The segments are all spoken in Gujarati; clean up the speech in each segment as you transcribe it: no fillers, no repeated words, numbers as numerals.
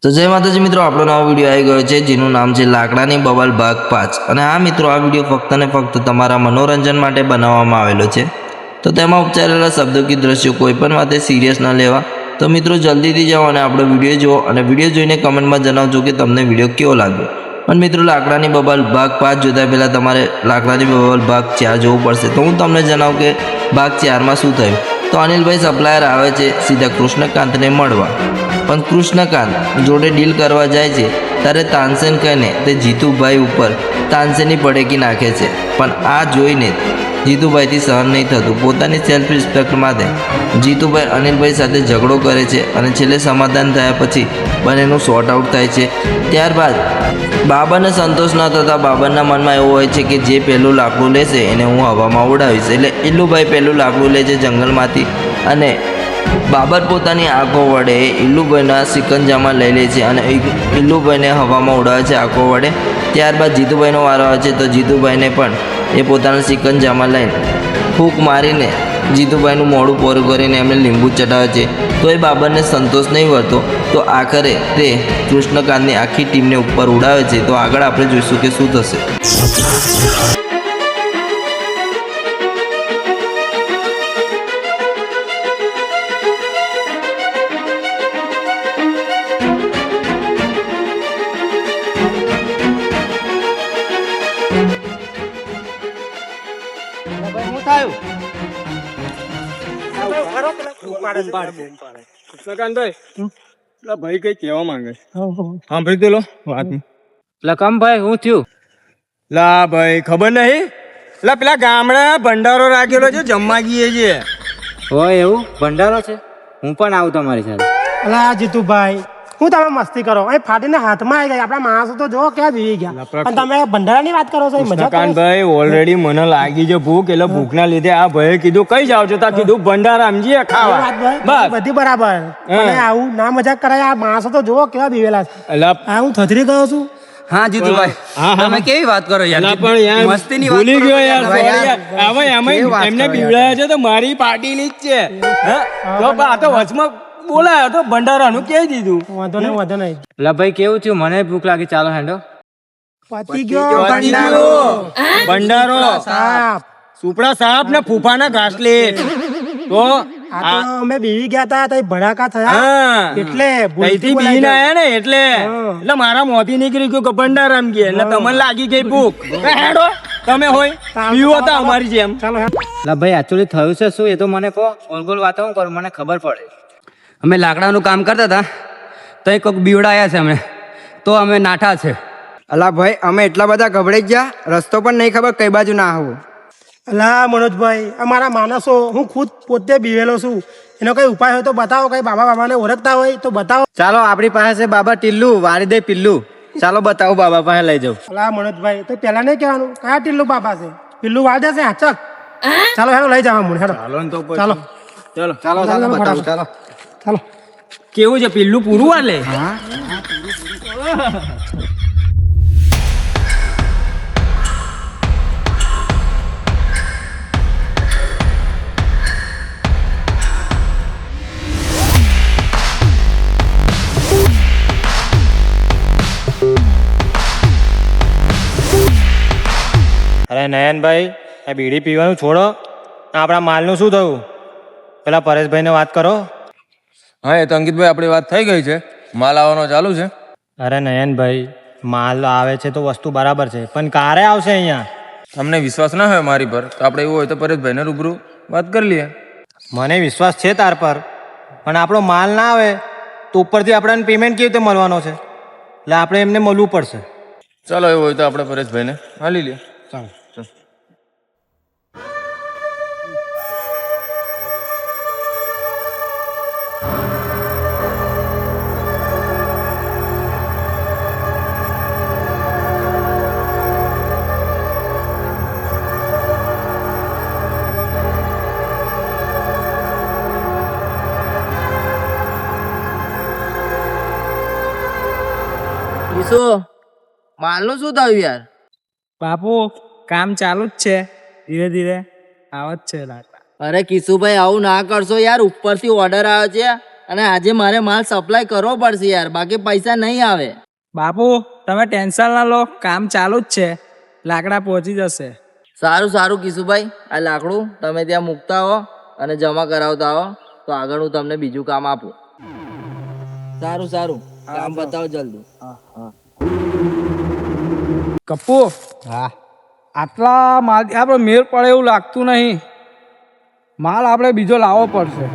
તો જય માતાજી મિત્રો, આપણો નવો વિડીયો આવી ગયો છે જેનું નામ છે લાકડાની બબલ ભાગ 5। અને આ મિત્રો, આ વિડીયો ફક્ત ને ફક્ત તમારા મનોરંજન માટે બનાવવામાં આવેલો છે। તો તેમાં ઉપચારેલા શબ્દો કે દ્રશ્યો કોઈ પણ વાતે સિરિયસ ન લેવા। તો મિત્રો જલ્દીથી જાઓ અને આપણો વિડીયો જુઓ અને વિડીયો જોઈને કમેન્ટમાં જણાવજો કે તમને વિડીયો કેવો લાગ્યો। પણ મિત્રો, લાકડાની બબલ ભાગ 5 જોતા પહેલાં તમારે લાકડાની બબલ ભાગ 4 જોવું પડશે। તો હું તમને જણાવું કે ભાગ 4માં શું થયું। તો અનિલભાઈ સપ્લાયર આવે છે સીધા કૃષ્ણકાંતને મળવા, પણ કૃષ્ણકાંત જોડે ડીલ કરવા જાય છે ત્યારે તાનસેન કહીને તે જીતુભાઈ ઉપર તાનસેનની પડેકી નાખે છે। પણ આ જોઈને જીતુભાઈથી સહન નહીં થતું। પોતાની સેલ્ફ રિસ્પેક્ટ માટે જીતુભાઈ અનિલભાઈ સાથે ઝઘડો કરે છે અને છેલ્લે સમાધાન થયા પછી બંનેનું સોર્ટ આઉટ થાય છે। ત્યારબાદ બાબરને સંતોષ ન થતાં બાબરના મનમાં એવું હોય છે કે જે પહેલું લાકડું લેશે એને હું હવામાં ઉડાવીશ। એટલે ઇલ્લુભાઈ પહેલું લાકડું લે છે જંગલમાંથી અને બાબર પોતાની આંખો વડે ઇલ્લુભાઈના સિકંજામાં લઈ લે છે અને ઇલ્લુભાઈને હવામાં ઉડાવે છે આંખો વડે। ત્યારબાદ જીતુભાઈનો વારો આવે છે, તો જીતુભાઈને પણ એ પોતાના સિકંજામાં લઈને ફૂંક મારીને જીતુભાઈનું મોઢું પોરું કરીને એમને લીંબુ ચટાવે છે। તો એ બાબરને સંતોષ નહીં વધતો, તો આખરે તે કૃષ્ણકાંતની આખી ટીમને ઉપર ઉડાવે છે। તો આગળ આપણે જોઈશું કે શું થશે। ભાઈ કઈ કેવા માંગે સાંભળી દેલો વાત લકમભાઈ હું થયું? લા ભાઈ ખબર નહીં લા પેલા ગામડા ભંડારો રાખેલો છે, જમવા ગઈએ છે। હોય એવું ભંડારો છે? હું પણ આવું તમારી સાથે। અલા જીતુભાઈ, હું તમે મસ્તી કરો? અહીં ફાટીને હાથમાં આવી ગઈ, આપણા માણસો તો જો ક્યાં જીવી ગયા અને તમે ભંડારાની વાત કરો છો? એ મજા કરો? ભાઈ ઓલરેડી મને લાગી છે ભૂખ, એટલે ભૂખના લીધે આ ભાઈએ કીધું કઈ જાવ છો? તા કીધું ભંડારા સમજીએ ખાવા, બસ બધી બરાબર। અને આવું ના મજાક કરાય, આ માણસો તો જો કેવા બીવેલા છે। આ હું થથરી ગયો છું। હા જીતુભાઈ, તમે કેવી વાત કરો યાર? પણ યાર મસ્તીની ભૂલી વાત ગયો કરો યાર, ભાઈ, sorry યાર। આમાં એમને બીવડાયા છે તો મારી પાર્ટીની જ છે। હા? તો આ તો વચમાં બોલાયો તો ભંડારાનું કહી દીધું। વાંધો નહીં, વાંધો નહીં। લા ભાઈ કેવું થયું? મને ભૂખ લાગી, ચાલો હેંડો। પતી ગયો ભંડારો। ભંડારો સાપ સુપડા સાપ ને ફૂફાના ઘાસલેટ તો આ તો અમે બીવી ગયા હતા, તો ભડાકા થયા હા એટલે કઈથી બીન આયા ને એટલે મારા મોથી નીકળી ગયું કે ભંડારામ કે એટલે તમને લાગી ગઈ ભૂખ। હેડો તમે હોય પીવો હતા અમારી જેમ। ચાલો લા ભાઈ એકચ્યુઅલી થયું છે શું એ તો મને કહો, ગોલ ગોલ વાતો હું કરું, મને ખબર પડે। અમે લાકડાનું કામ કરતા હતા તો એક કોઈક બીવડાયા છે અમે, તો અમે નાઠા છે। અલા ભાઈ, અમે એટલા બધા ગભરાઈ ગયા, રસ્તો પણ નહીં ખબર કઈ બાજુ ના આવું। અલા મનોજભાઈ, અમારા માણસો, હું ખુદ પોતે બીવેલો છું, એનો કઈ ઉપાય હોય તો બતાવો, કઈ બાબા બાબાને ઓળખતા હોય તો બતાવો। ચાલો આપણી પાસે છે બાબા ટીલ્લુ, વારી દે પિલ્લુ। ચાલો બતાવો, બાબા પાસે લઈ જાઉં। અલા મનોજભાઈ, તો પેલા નહીં કહેવાનું કયા ટીલ્લુ બાબા છે? પિલ્લુ વાળ દેશે હાચક। ચાલો હેડો લઈ જવા મને, હેડો ચાલો ચલો ચાલો ચાલો બતાવું, ચાલો ચાલો। કેવું છે પિલ્લું પૂરું આલે? અરે નયનભાઈ, આ બીડી પીવાનું છોડો, આપણા માલનું શું થયું? પેલા પરેશભાઈને વાત કરો। હા, એ તો અંકિતભાઈ આપણી વાત થઈ ગઈ છે, માલ આવવાનો ચાલુ છે। અરે નયનભાઈ, માલ આવે છે તો વસ્તુ બરાબર છે, પણ ક્યારે આવશે અહીંયા? તમને વિશ્વાસ ના હોય મારી પર તો આપણે એવું હોય તો પરેશભાઈને રૂબરૂ વાત કરી લઈએ। મને વિશ્વાસ છે તાર પર, પણ આપણો માલ ના આવે તો ઉપરથી આપણને પેમેન્ટ કેવી રીતે મળવાનો છે? એટલે આપણે એમને મળવું પડશે। ચાલો એવું હોય તો આપણે પરેશભાઈને હાલી લઈએ। ચાલો માલનું શું થયું યાર? બાપુ કામ ચાલુ જ છે, ધીરે ધીરે આવત છે લાકડા। અરે કિશુભાઈ, આવું ના કરશો યાર, ઉપરથી ઓર્ડર આવ્યો છે અને આજે મારે માલ સપ્લાય કરવો પડશે યાર, બાકી પૈસા નહીં આવે. બાપુ તમે ટેન્શન ના લો, કામ ચાલુ જ છે, લાકડા પહોંચી જશે. સારું સારું કિશુભાઈ, આ લાકડું તમે ત્યાં મૂકતા હો અને જમા કરાવતા હો, તો આગળ હું તમને બીજું કામ આપું. સારું સારું, કામ બતાવો જલ્દી. કપ્પુ, હા, આટલા માલ આપણે મેળ પડે એવું લાગતું નહીં. માલ આપણે બીજો લાવવો પડશે.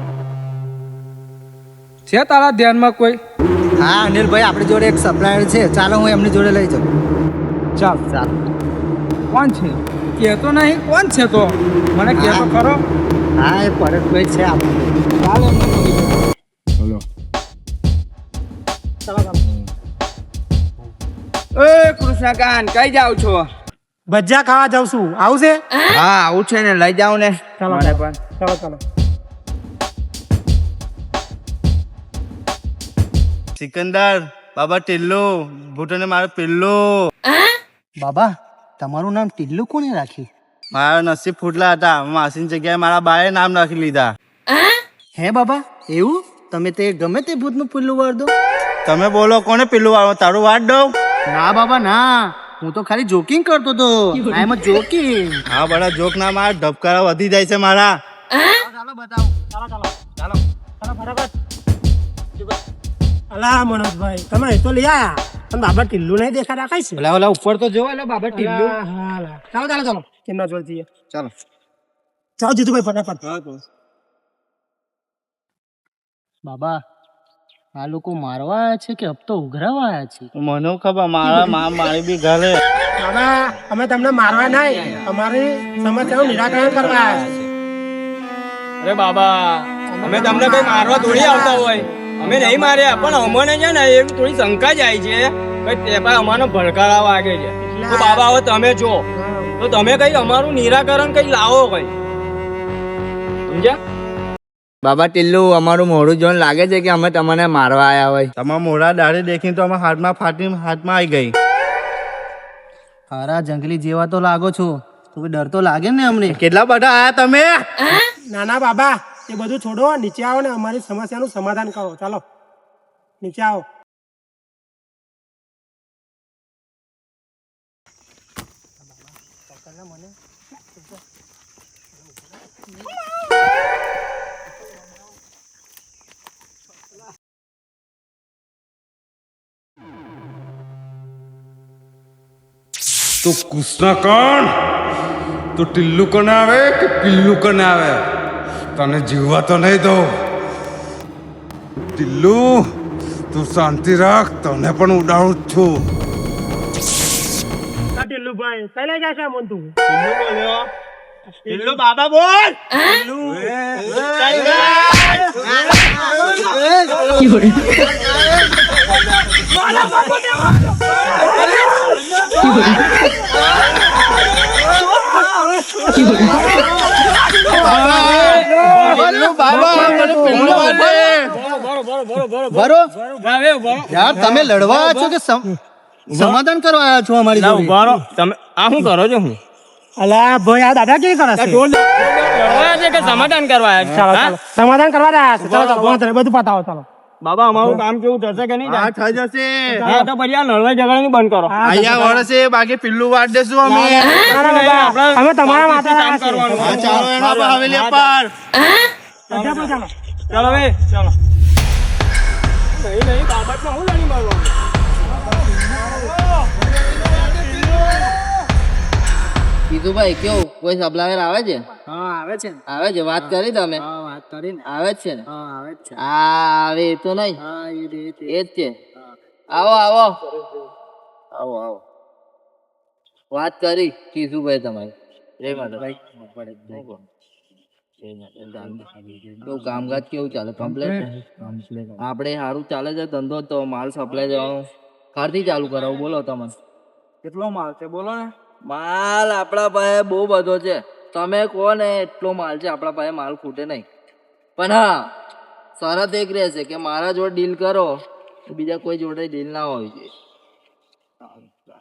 છે તારા ધ્યાનમાં કોઈ? હા અનિલભાઈ, આપણી જોડે એક સપ્લાયર છે, ચાલો હું એમની જોડે લઈ જાઉં. ચાલ ચાલ. કોણ છે? કહેતો નહીં કોણ છે તો મને કહેતો ખરો. હા એ પરેશભાઈ છે આપણે. ચાલ એમને મળી જાઓ. એ કૃષ્ણકાંત, કઈ જાવ છો? ભજીયા ખાવા જાઉં છું, આવું છે? હા આવું છે ને, લઈ જાઉં ને. ચાલો મને પણ. ચાલો ચાલો. સિકંદર, બાબા ટિલ્લુ, ભૂટોને મારો પિલ્લુ. બાબા તમારું નામ ટિલ્લુ કોણે રાખ્યું? મારા નસીબ ફૂટલા હતા, માસીની જગ્યાએ મારા બાએ નામ રાખી લીધા. હે બાબા એવું? તમે તે ગમે તે ભૂતનું પિલ્લું વાર દો? તમે બોલો, કોને પિલ્લુ વાળો? તારું વાટ દઉં? ના બાબા ના, હું તો ખાલી જોકિંગ કરતો હતો. આઈ એમ જોકિંગ. હા બડા જોક ના માર, ધબકારા વધી જાય છે મારા. અલા મનોજભાઈ, તમે એ તો લઈ આયા પણ બાબા ટિલ્લુ નહીં દેખાતા, કઈ છે? ઓલા ઉપર તો જોવા લે બાબા ટીલ્લુ. હા, લા. ચાલો ચાલો ચાલો, કેમના જોડે જઈએ. ચાલો. ચાલો જીતુભાઈ ફટાફટ. બાબા આ લોકો મારવા આવ્યા છે કે હપ્તો ઉઘરાવા આવ્યા છે? મને ખબર, મારા મારી બી ઘરે. બાબા અમે તમને મારવા નહીં, અમારી સમસ્યાનું નિરાકરણ કરવા આવ્યા છે. અરે બાબા, અમે તમને કઈ મારવા થોડી આવતા હોય, અમે નહીં માર્યા, પણ અમને છે ને એવી થોડી શંકા જાય છે કઈ તે ભાઈ અમારો ભડકારા વાગે છે. તો બાબા હવે તમે જો, તો તમે કઈ અમારું નિરાકરણ કઈ લાવો કઈ, સમજ્યા? બાબા ટિલ્લુ, અમારું મોઢું જોઈને લાગે છે કે અમે તમને મારવા આવ્યા હોય. તમારા મોઢા દાઢી દેખીને તો અમારા હાથમાં હાથમાં આવી ગઈ. હારા જંગલી જેવા તો લાગો છો, તો ડર તો લાગે ને અમને. કેટલા બધા આયા તમે? નાના બાબા એ બધું છોડો, નીચે આવો ને અમારી સમસ્યાનું સમાધાન કરો. ચાલો નીચે આવો. तो કૃષ્ણકાંત, તો ટિલ્લુ કને આવે કે પિલ્લુ કને આવે, તને જીવવા તો નહીં દઉં. ટિલ્લુ તું શાંતિ રાખ, તને પણ ઉડાડું જ છું. ટિલ્લુભાઈ કઈ લઈ જાય છે મન તું? પિલ્લુ બાબા બોલ. યાર તમે લડવા આવ્યા છો કે સમાધાન કરવા આવ્યા છો અમારી જોડે? તમે આ શું કરો છો? હું અલા ભાઈ, આ દાદા કેવી કરે છે? લડવા છે કે સમાધાન કરવા આવ્યા છો? ચાલો ચાલો, સમાધાન કરવા રહ્યા છે. ચાલો ચાલો, વાંધો નહીં, બધું પતાવો. ચાલો બાબા, અમારું કામ કેવું થશે કે નહીં? હા થઈ જશે. હા તો પછી આ લડવાઈ ઝઘડાની બંધ કરો. અહીંયા વળશે, બાકી પિલ્લુ વાટ દેશું અમે. ના, બાબા, અમે તમારા માટે કામ કરવાનું. હા, ચાલો એનો હવેલી પર. ચાલો ચાલો. ચાલો ભાઈ, ચાલો. નહીં બાબતમાં હું લડી મારવાનું? કિશુભાઈ કેવું, કોઈ સપ્લાયર આવે છે? હા આવે છે ને. આવે છે? વાત કરી તમે? હા વાત કરીને. આવે જ છે ને? હા આવે જ છે. હા આવે એ તો નહીં, હા એ રીતે. એ જ છે. આવો આવો આવો આવો, વાત કરી કિશુભાઈ તમારી. જય માતા. કેવું કામકાજ કેવું ચાલે? કમ્પ્લેટ? આપણે સારું ચાલે છે ધંધો, તો માલ સપ્લાય જવાનું ક્યારથી ચાલુ કરાવું બોલો તમે? કેટલો માલ છે બોલો ને? માલ આપણા પાસે બહુ બધો છે, તમે કહો ને એટલો માલ છે આપણા પાસે, માલ ખૂટે નહીં. પણ હા, શરત એક રહેશે કે મારા જોડે ડીલ કરો, બીજા કોઈ જોડે ડીલ ના હોવી જોઈએ.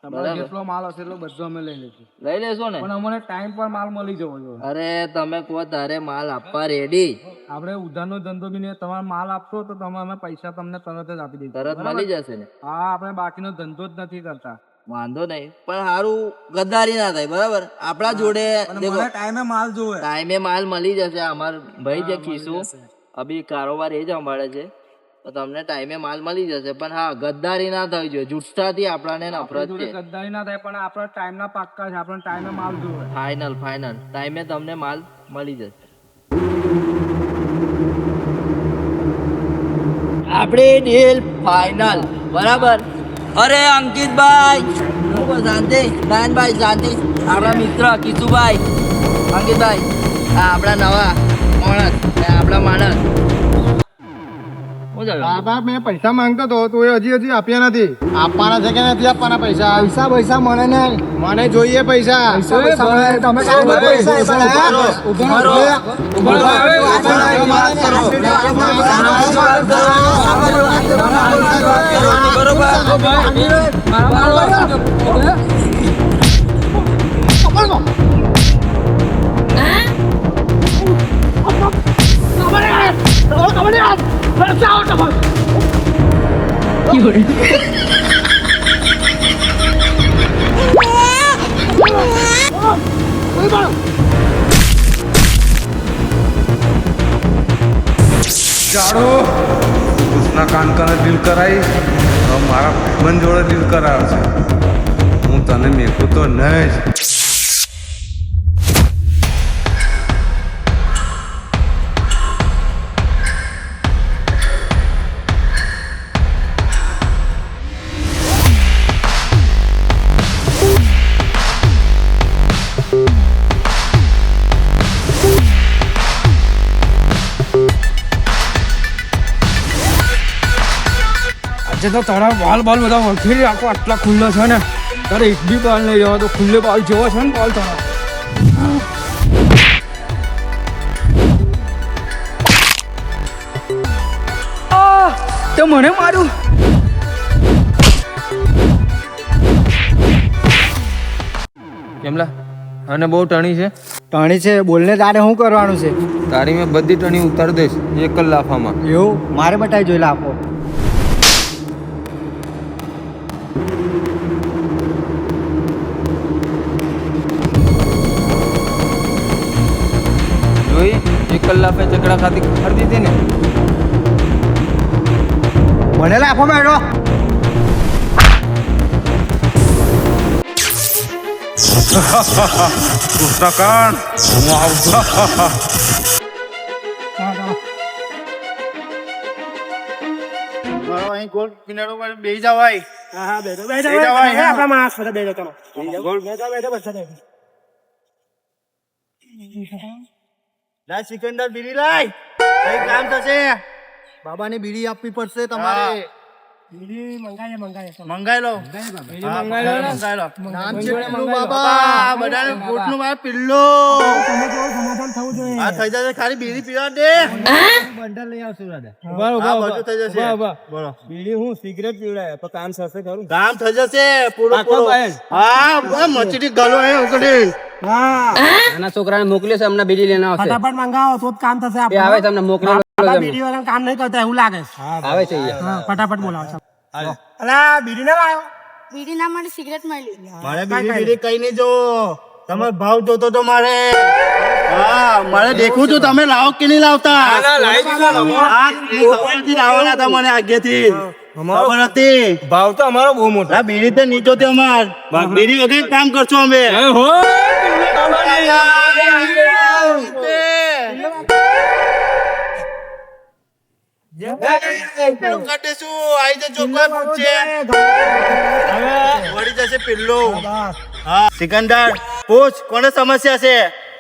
તમારે જેટલો માલ હશે એટલો બધો અમે લઈ લઈશું, લઈ લેશો ને? પણ અમને ટાઈમ પર માલ મળી જવો જોઈએ. અરે તમે કહો તારે માલ આપવા રેડી, આપણે ઉધારનો ધંધો બી નહીં, તમારે માલ આપશો તો તમે અમે પૈસા તમને તરત જ આપી દઈશું. તરત મળી જશે ને? હા, આપણે બાકીનો ધંધો જ નથી કરતા. વાંધો નહીં, પણ સારું ગદ્દારી ના થાય, બરાબર? આપણા જોડે મને ટાઈમે માલ જોવે. ટાઈમે માલ મળી જશે. અમાર ભાઈ જે ખીસું અભી કારોબાર એ જ સંભાળે છે, તો તમને ટાઈમે માલ મળી જશે. પણ હા, ગદ્દારી ના થવી જોઈએ, જુઠ્ઠાથી આપણાને નફરત છે. ગદ્દારી ના થાય, પણ આપણા ટાઈમના પાક્કા છે, આપણને ટાઈમે માલ જોવે. ફાઇનલ ફાઇનલ ટાઈમે તમને માલ મળી જશે. આપણી ડીલ ફાઇનલ, બરાબર? અરે અંકિતભાઈ, શાંતિ. નારાયણભાઈ શાંતિ. આપણા મિત્ર કિશુભાઈ, અંકિતભાઈ, આ આપણા નવા માણસ, આપણા માણસ. બાબા મેં પૈસા માંગતો હતો તો એ હજી આપ્યા નથી. આપવાના છે કે નથી આપવાના પૈસા? પૈસા મને નહીં, મને જોઈએ પૈસા. તમે ચાલો કૃષ્ણ કાનકાને ડીલ કરાવી, હવે મારા ભાઈબંધ જોડે ડીલ કરાવે છે. હું તને મેકું તો નહીં જ. આજે તો તારા બાલ બધા વળખી રાખો, આટલા ખુલ્લા છે ને, તારે એક બી બાલ નહીં રહેવા તો ખુલ્લે બાલ જેવો છે ને બાલ તારા. તો મને માર્યું. કેમલા અને બહુ ટણી છે? ટણી છે, બોલને તારે શું કરવાનું છે? તારી મેં બધી ટણી ઉતારી દઈશ એક જ લાફામાં. એવું મારે બતાવી જોઈ આપો. જોઈ, એક જ લાફે ચકડા ખાતી કરી દીધી ને. મને લાફો મેળો. કૃષ્ણકાંત, હું આવતો. અહીં ગોળ કિનારો પર બેસી જાવ ભાઈ. હા, બેઠો આપણા માણસ બધા બેઠો તમે. લાય સિકંદર બીડી લાય, કઈ કામ થશે. બાબાને બીડી આપવી પડશે તમારે. મંગાઈ લો. મંગાઈ લો. નામ છે પિલ્લુ બાબા. બાબા બધાને પોટનું માર પિલ્લો. સમાધાન થવું જોઈએ. આ થઈ જશે, ખાલી બીડી પીવા દે. બંડલ લઈ આવશું દાદા. આ બધું થઈ જશે. બોલો. બીડી હું સિગરેટ પીવડાય પણ કામ થશે ખરું. કામ થઈ જશે પૂરો પૂરો. હા, મચડી ગલો હે ઉકડી. નાના છોકરાને મોકલ્યો છે, અમને બીડી લઈને આવશે. ફટાફટ મંગાવો તો જ કામ થશે એ આવે તમને મોકલી બીડી વાળા કામ નહીં કરતા એવું લાગે છે. આવે છે ઈ. હા, ફટાફટ બોલાવો. અલા બીડી ના લાવ્યો? બીડી ના મને સિગરેટ મળી. મારે બીડી કઈ નહીં જો, તમારો ભાવ જોતો તો મારે. હા, મારે દેખું છું તમે લાવો કે નહીં લાવતા. હા, ખબરથી લાવવાના હતા મને આગેથી. ખબર હતી. ભાવ તો અમારો બહુ મોટો. આ બીડી તો નીચો તે અમાર. બીડી વગર કામ કરશો અમે. વળી જશે પિલ્લો. હા, સિકંદર પૂછ, કોને સમસ્યા છે?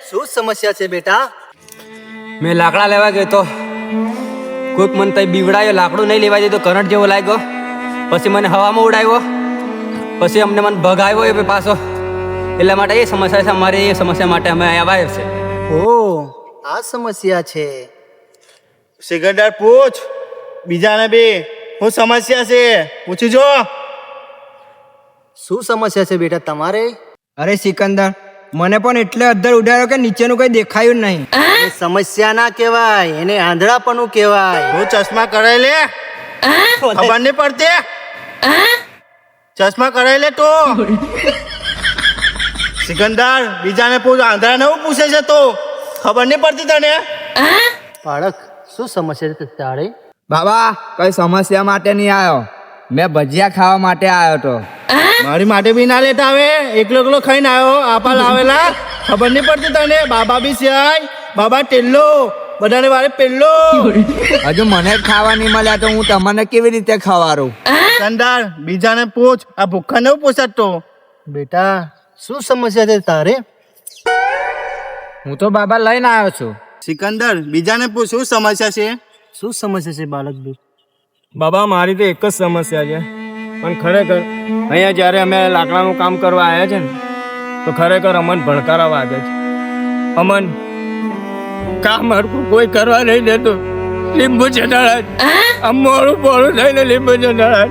શું સમસ્યા છે બેટા? મેં લાકડા લેવા ગયો તો કોઈક મને તઈ બીવડાયો, લાકડું નહીં લેવા દીધું, કરંટ જેવો લાગ્યો, પછી મને હવામાં ઉડાવ્યો, પછી અમને મને ભગાવ્યો એ પાછો. એટલા માટે એ સમસ્યા છે અમારે, એ સમસ્યા માટે અમે અહીંયા આવ્યા છે. ઓ આ સમસ્યા છે. સિકંદર પૂછ, બીજાને બી શું સમસ્યા છે પૂછી જો. શું સમસ્યા છે બેટા તમારે? અરે સિકંદર, મને પણ એટલે અદ્ધર ઉડાડ્યો કે નીચેનું કઈ દેખાયું જ નહીં. એ સમસ્યા ના કહેવાય, એને આંધળાપણું કહેવાય. તું ચશ્મા કરાય લે, ખબર નહીં પડતી? ચશ્મા કરાય લે તું. સિકંદર, બીજાને પૂછ, આંધળા ને પૂછે છે તો ખબર નહીં પડતી તને? બાળક, શું સમસ્યા છે તારે? બાબા, કઈ સમસ્યા માટે નહીં આવ્યો, મેં ભજીયા ખાવા માટે આવ્યો તો. મારી માટે બી ના લેતા આવે, એકલો એકલો ખાઈને આવ્યો. આપા લાવેલા ખબર નહીં પડતી તને? બાબા બી છે, બાબા ટેલ્લો, બધાને વારે પેલ્લો. હજુ મને જ ખાવા નહીં મળ્યા તો હું તમને કેવી રીતે ખવારું? સિકંદર, બીજાને પૂછ, આ ભૂખા ને પૂછતો. બેટા, શું સમસ્યા છે તારે? હું તો બાબા લઈને આવ્યો છું. સિકંદર, બીજાને પૂછ, શું સમસ્યા છે? શું સમસ્યા છે બાળક? બાબા, મારી તો એક જ સમસ્યા છે, પણ ખરેખર અહીંયા જ્યારે અમે લાકડાનું કામ કરવા આવ્યા છે ને, તો ખરેખર અમન ભડકારા વાગે છે. અમન કામ હરખું કોઈ કરવા નહીં દેતું. લીંબુ ચટાડા, આમ મોડું મોડું થઈને લીંબુ ચટાડા.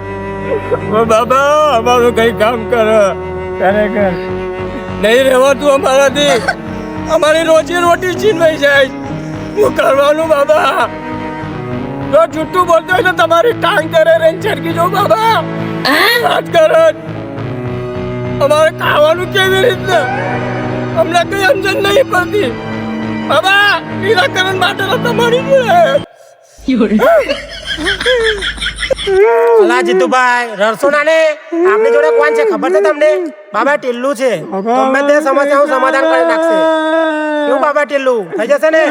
બાબા, અમારું કઈ કામ કરો, ખરેખર નહીં રહેવાતું અમારાથી. અમારી રોજી રોટી છીનવાઈ જાય. શું કરવાનું બાબા? જો જુઠ્ઠું બોલતો હોય તો તમારી ટાંગ કરે રહીને છટકી જો બાબા. વાત કરો, અમારે ખાવાનું કેવી રીતના? અમને કઈ સમજણ નહીં પડતી બાબા. નિરાકરણ માટે તો તમારી અલા જીતુભાઈ, રડશો ના ને. આપણી જોડે કોણ છે ખબર છે તમને? બાબા ટીલ્લુ છે. ગમે તે સમસ્યાનું સમાધાન કરી નાખશે. કેવું બાબા ટીલ્લુ? થઈ જશે ને?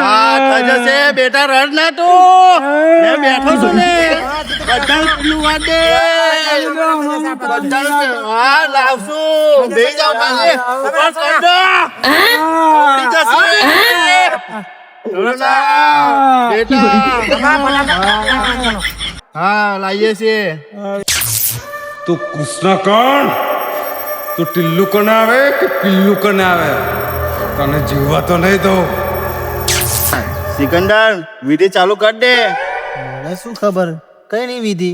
હા, થઈ જશે બેટા, રડ ના તું. મેં બેઠો છું ને, બધાનું પેલું વાત દે. બધાનું હા લાવશું. બેસી જાઓ પાસે. બસ કર દો. પડી જશે. બેટા, હા લાવીએ છીએ. તું કૃષ્ણ કોણ? તું ટિલ્લુ કોને આવે કે પિલ્લુ કોને આવે? તને જીવવા તો નહીં દઉં. સિકંદર, વિધિ ચાલુ કર દે. મને શું ખબર? કઈ નહીં વિધિ.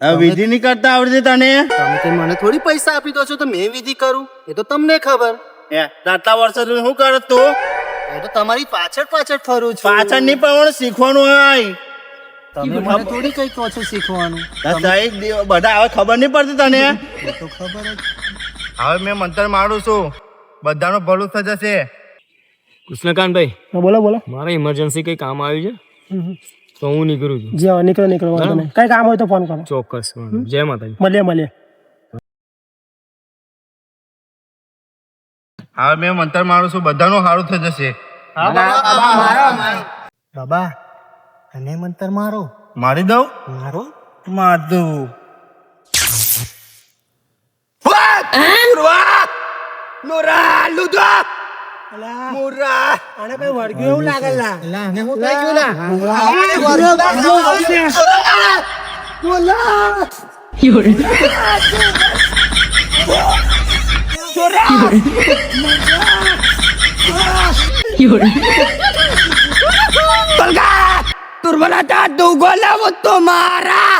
આ વિધિ નહીં કરતા આવડતી તને? તમે કઈ મને થોડી પૈસા આપી દો છો તો મેં વિધિ કરું? એ તો તમને ખબર. આટલા વર્ષો શું કરત તું? એ તો તમારી પાછળ પાછળ ફરું છું. પાછળ નહીં પણ શીખવાનું હોય. તમે મને થોડી કઈ કહો છો શીખવાનું? બધા હવે ખબર નહીં પડતી તને? એ તો ખબર જ. હવે મેં મંત્ર મારું છું, બધાનું ભલું થઈ જશે. કૃષ્ણકાંતભાઈ, બોલો બોલો. મારે ઇમરજન્સી કઈ કામ આવ્યું છે તો હું નીકળું છું. જે નીકળો નીકળો, વાંધો નહીં. કઈ કામ હોય તો ફોન કરો. ચોક્કસ. જય માતાજી. મળીએ. હવે મેં મંત્ર મારું છું, બધાનું સારું થઈ જશે. બાબા, અને મંતર મારો. મારી દઉં? મારો? માર દઉં. આને કઈ વળગ્યું એવું લાગે લા. આને હું થઈ ગયું લા? તુર્બલાટા દુગોલા તો મારા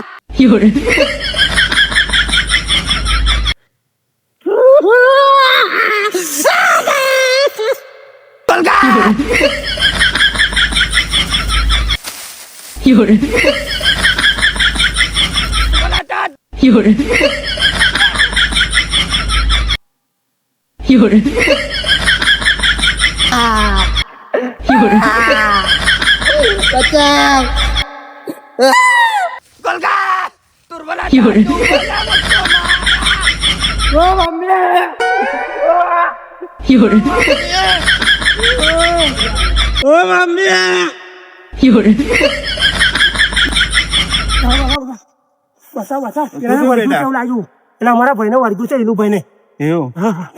બચાવ કેવું લાગ્યું? એટલે અમારા ભાઈને વળગ્યું છે, એનું ભાઈને. એવું?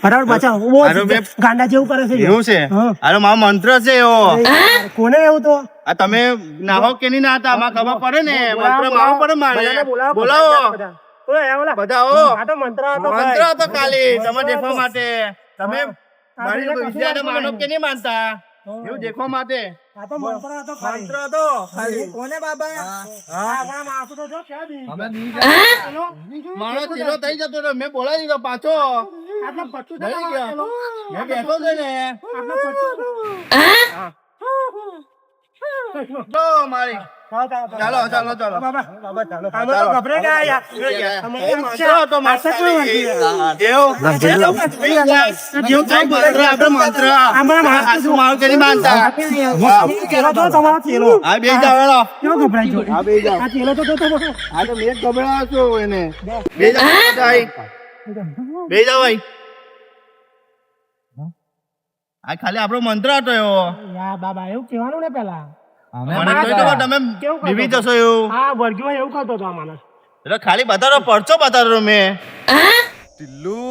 ફટાફટ બચાવ. ગાંડા જેવું કરે છે. એવું છે? અરે મારો મંત્ર છે એવો. કોને એવું તો? આ તમે નાહો કે નહીં નાહતા? આમાં ખબર પડે ને. મંત્ર મારવો પડે મારે. બોલાવો બધા. આ તો મંત્ર હતો. મંત્ર હતો ખાલી તમે દેખવા માટે. તમે મારી વિદ્યાને માનો કે નહીં માનતા? એવું દેખવા માટે. આ તો મંત્ર હતો. મંત્ર હતો. કોને બાબા? હા, આપણા માણસો તો જો ક્યાં બી. મારો ચીરો થઈ જતો રહ્યો. મેં બોલાવી દીધો પાછો આટલો પચ્ચું થઈ ગયો. મેં બેઠો છે ને આટલો પચ્ચું જો મારી ચાલો ચાલો ચાલો બાબા ચાલો અમે તો ગભરાઈ ગયા યાર અમે તો મારતા કેવું વાંચી જેવું થાય મંત્ર આપણે મંત્ર આસુ માર કરી માનતા ચેલો તો તમારો ચેલો આ બે જાવ હેલો કેવો ગભરાઈ ગયો આ બે જાવ આ ચેલો તો તમારો આ તો મેં ગભરાયો છું એને બે જાવ ભાઈ બે જાવ ભાઈ આ ખાલી આપણો મંત્ર હતો એવો યા બાબા એવું કહેવાનું ને પેલા મને કહી દો તમે બીવી જશો એવું હા વર્ગ્યો એવું કરતો હતો આ માણસ એટલે ખાલી બતાડો પરચો બતાડો મેં ટિલ્લુ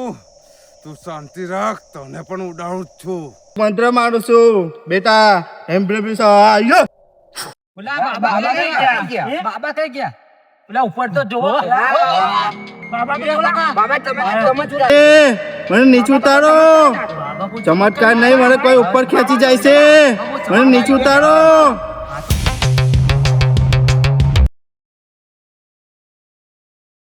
તું શાંતિ રાખ તને પણ ઉડાડું જ છું મંત્ર મારું છું બેટા એમ્બ્રેસ આયો બાબા કઈ ગયા પેલા ઉપર તો જોવો મને નીચું ઉતારો ચમત્કાર નહીં મને કોઈ ઉપર ખેંચી જાય છે મને નીચું ઉતારો